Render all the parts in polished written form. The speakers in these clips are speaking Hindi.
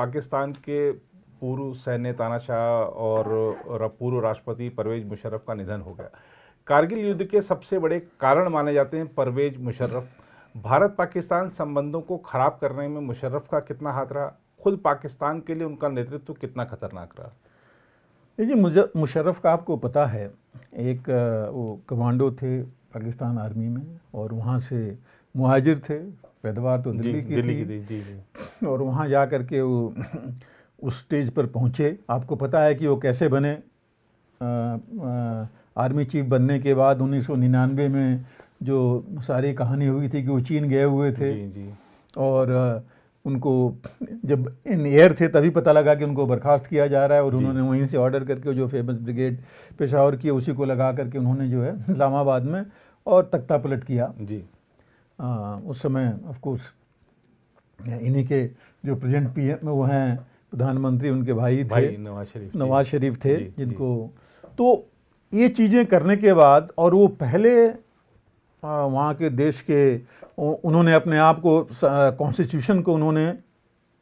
पाकिस्तान के पूर्व सैन्य तानाशाह और पूर्व राष्ट्रपति परवेज मुशर्रफ का निधन हो गया। कारगिल युद्ध के सबसे बड़े कारण माने जाते हैं परवेज मुशर्रफ। भारत पाकिस्तान संबंधों को खराब करने में मुशर्रफ का कितना हाथ रहा, खुद पाकिस्तान के लिए उनका नेतृत्व कितना खतरनाक रहा? देखिए, मुशर्रफ का आपको पता है, एक वो कमांडो थे पाकिस्तान आर्मी में और वहाँ से मुहाजिर थे। पैदावार तो दिल्ली की थी। जी। और वहाँ जा कर के वो उस स्टेज पर पहुँचे। आपको पता है कि वो कैसे बने। आर्मी चीफ बनने के बाद 1999 में जो सारी कहानी हुई थी कि वो चीन गए हुए थे। जी। और उनको जब इन एयर थे तभी पता लगा कि उनको बर्खास्त किया जा रहा है और उन्होंने वहीं से ऑर्डर करके जो फेमस ब्रिगेड पेशावर की उसी को लगा करके उन्होंने जो है इस्लामाबाद में और तख्ता पलट किया। जी। उस समय ऑफ कोर्स इन्हीं के जो प्रेजेंट पीएम वो हैं प्रधानमंत्री, उनके भाई थे नवाज शरीफ थे जिनको। तो ये चीज़ें करने के बाद और वो पहले वहाँ के देश के उन्होंने अपने आप को कॉन्स्टिट्यूशन को उन्होंने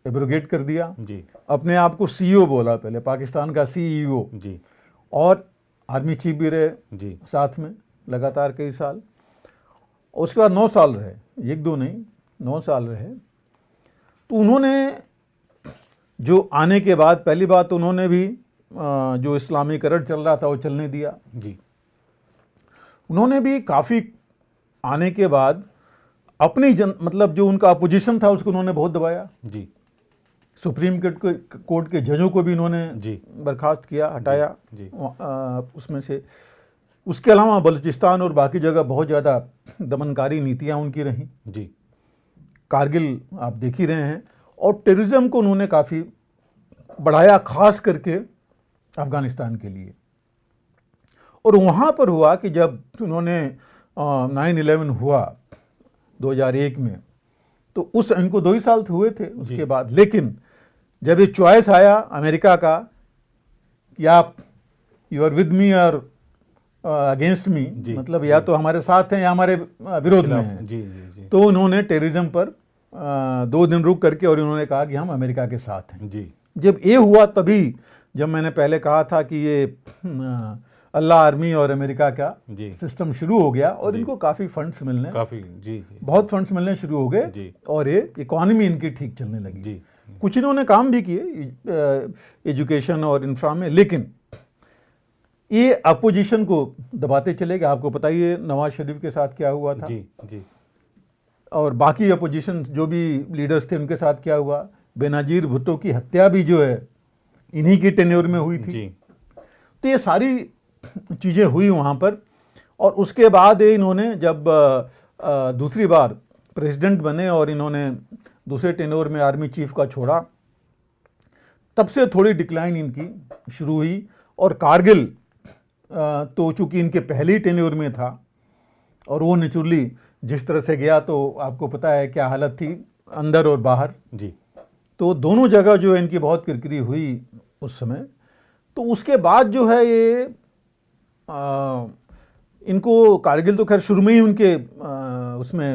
एब्रोगेट कर दिया जी। अपने आप को सीईओ बोला, पहले पाकिस्तान का सीईओ जी। और आर्मी चीफ भी रहे जी साथ में लगातार कई साल। उसके बाद 9 साल रहे, 1-2 नहीं 9 साल रहे। तो उन्होंने जो आने के बाद पहली बात उन्होंने भी जो इस्लामीकरण चल रहा था वो चलने दिया जी। उन्होंने भी काफ़ी आने के बाद अपनी मतलब जो उनका अपोजिशन था उसको उन्होंने बहुत दबाया जी। सुप्रीम कोर्ट के जजों को भी उन्होंने बर्खास्त किया, हटाया जी। उसमें से। उसके अलावा बलूचिस्तान और बाकी जगह बहुत ज़्यादा दमनकारी नीतियां उनकी रहीं जी। कारगिल आप देख ही रहे हैं। और टेररिज्म को उन्होंने काफ़ी बढ़ाया, खास करके अफ़गानिस्तान के लिए। और वहाँ पर हुआ कि जब उन्होंने 9/11 हुआ 2001 में, तो उस इनको 2 ही साल हुए थे उसके बाद। लेकिन जब ये चॉइस आया अमेरिका का कि आप यू आर विद मी और अगेंस्ट मी, मतलब या तो हमारे साथ हैं या हमारे विरोध में हैं, जी। तो उन्होंने टेररिज्म पर 2 दिन रुक करके और उन्होंने कहा कि हम अमेरिका के साथ हैं जी। जब ये हुआ तभी, जब मैंने पहले कहा था कि ये अल्लाह आर्मी और अमेरिका का सिस्टम शुरू हो गया और इनको काफ़ी फंड्स मिलने बहुत फंड्स मिलने शुरू हो गए और ये इकॉनमी इनकी ठीक चलने लगी। कुछ इन्होंने काम भी किए एजुकेशन और इंफ्रा में, लेकिन ये अपोजिशन को दबाते चले गए। आपको पता ही है नवाज शरीफ के साथ क्या हुआ था जी। और बाकी अपोजिशन जो भी लीडर्स थे उनके साथ क्या हुआ। बेनजीर भुट्टो की हत्या भी जो है इन्हीं की टेन्योर में हुई थी। तो ये सारी चीज़ें हुई वहाँ पर। और उसके बाद इन्होंने जब दूसरी बार प्रेसिडेंट बने और इन्होंने दूसरे टेन्योर में आर्मी चीफ का छोड़ा, तब से थोड़ी डिक्लाइन इनकी शुरू हुई। और कारगिल तो चूंकि इनके पहले टेन्योर में था और वो नेचुरली जिस तरह से गया तो आपको पता है क्या हालत थी अंदर और बाहर जी। तो दोनों जगह जो है इनकी बहुत किरकिरी हुई उस समय। तो उसके बाद जो है ये इनको कारगिल तो खैर शुरू में ही उनके उसमें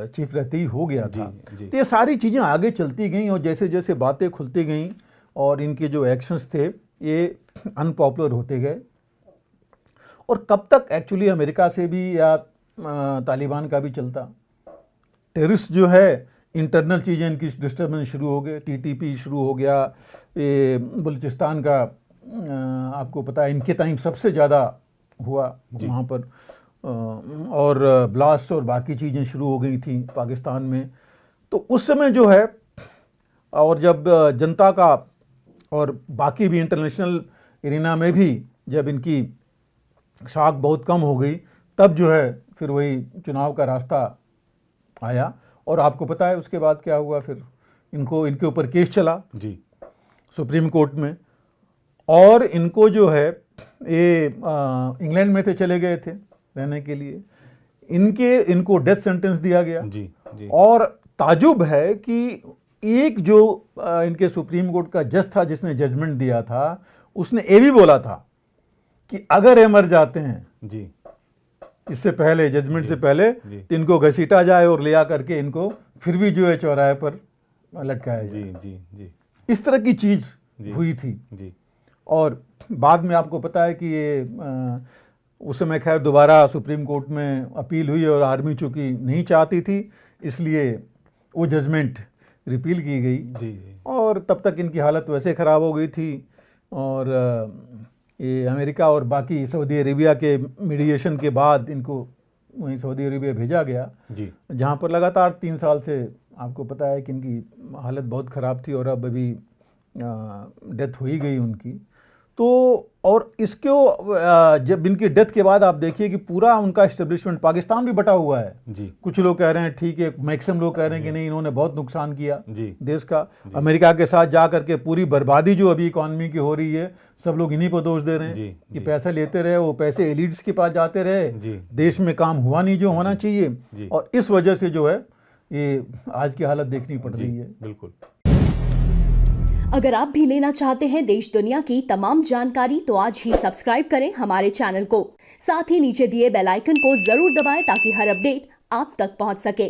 चीफ रहते ही हो गया था। तो ये सारी चीज़ें आगे चलती गई और जैसे जैसे बातें खुलती गई और इनके जो एक्शंस थे ये अनपॉपुलर होते गए। और कब तक एक्चुअली अमेरिका से भी या तालिबान का भी चलता। टेररिस्ट जो है इंटरनल चीज़ें इनकी डिस्टर्बेंस शुरू हो गए, टीटीपी शुरू हो गया। ये बलूचिस्तान का आपको पता है इनके टाइम सबसे ज़्यादा हुआ वहाँ पर और ब्लास्ट और बाकी चीज़ें शुरू हो गई थी पाकिस्तान में। तो उस समय जो है और जब जनता का और बाकी भी इंटरनेशनल एरिना में भी जब इनकी शाख बहुत कम हो गई, तब जो है फिर वही चुनाव का रास्ता आया। और आपको पता है उसके बाद क्या हुआ, फिर इनके ऊपर केस चला जी सुप्रीम कोर्ट में। और इनको जो है ये इंग्लैंड में थे चले गए थे रहने के लिए, इनको डेथ सेंटेंस दिया गया जी। और ताजुब है कि एक जो इनके सुप्रीम कोर्ट का जज था जिसने जजमेंट दिया था, उसने ये भी बोला था कि अगर ये मर जाते हैं जी इससे पहले, जजमेंट से पहले, तो इनको घसीटा जाए और ले आ करके इनको फिर भी जो है चौराहे पर लटकाया जी जाए। जी जी इस तरह की चीज़ जी हुई थी। जी और बाद में आपको पता है कि ये उस समय खैर दोबारा सुप्रीम कोर्ट में अपील हुई और आर्मी चूंकि नहीं चाहती थी, इसलिए वो जजमेंट रिपील की गई। जी जी और तब तक इनकी हालत वैसे ख़राब हो गई थी। और ये अमेरिका और बाकी सऊदी अरेबिया के मीडिएशन के बाद इनको वहीं सऊदी अरेबिया भेजा गया, जी जहाँ पर लगातार 3 साल से आपको पता है कि इनकी हालत बहुत ख़राब थी और अब अभी डेथ हो ही गई उनकी। तो और इसको जब इनकी डेथ के बाद आप देखिए कि पूरा उनका इस्टेब्लिशमेंट, पाकिस्तान भी बटा हुआ है। जी कुछ लोग कह रहे हैं ठीक है, मैक्सिमम लोग कह रहे हैं कि नहीं, इन्होंने बहुत नुकसान किया जी देश का। अमेरिका के साथ जा करके पूरी बर्बादी जो अभी इकॉनमी की हो रही है, सब लोग इन्हीं पर दोष दे रहे हैं जी कि जी पैसा लेते रहे, वो पैसे एलिट्स के पास जाते रहे, जी देश में काम हुआ नहीं जो होना जी चाहिए, और इस वजह से जो है ये आज की हालत देखनी पड़ जी रही है। बिल्कुल। अगर आप भी लेना चाहते हैं देश दुनिया की तमाम जानकारी तो आज ही सब्सक्राइब करें हमारे चैनल को। साथ ही नीचे दिए बेल आइकन को जरूर दबाएं ताकि हर अपडेट आप तक पहुंच सके।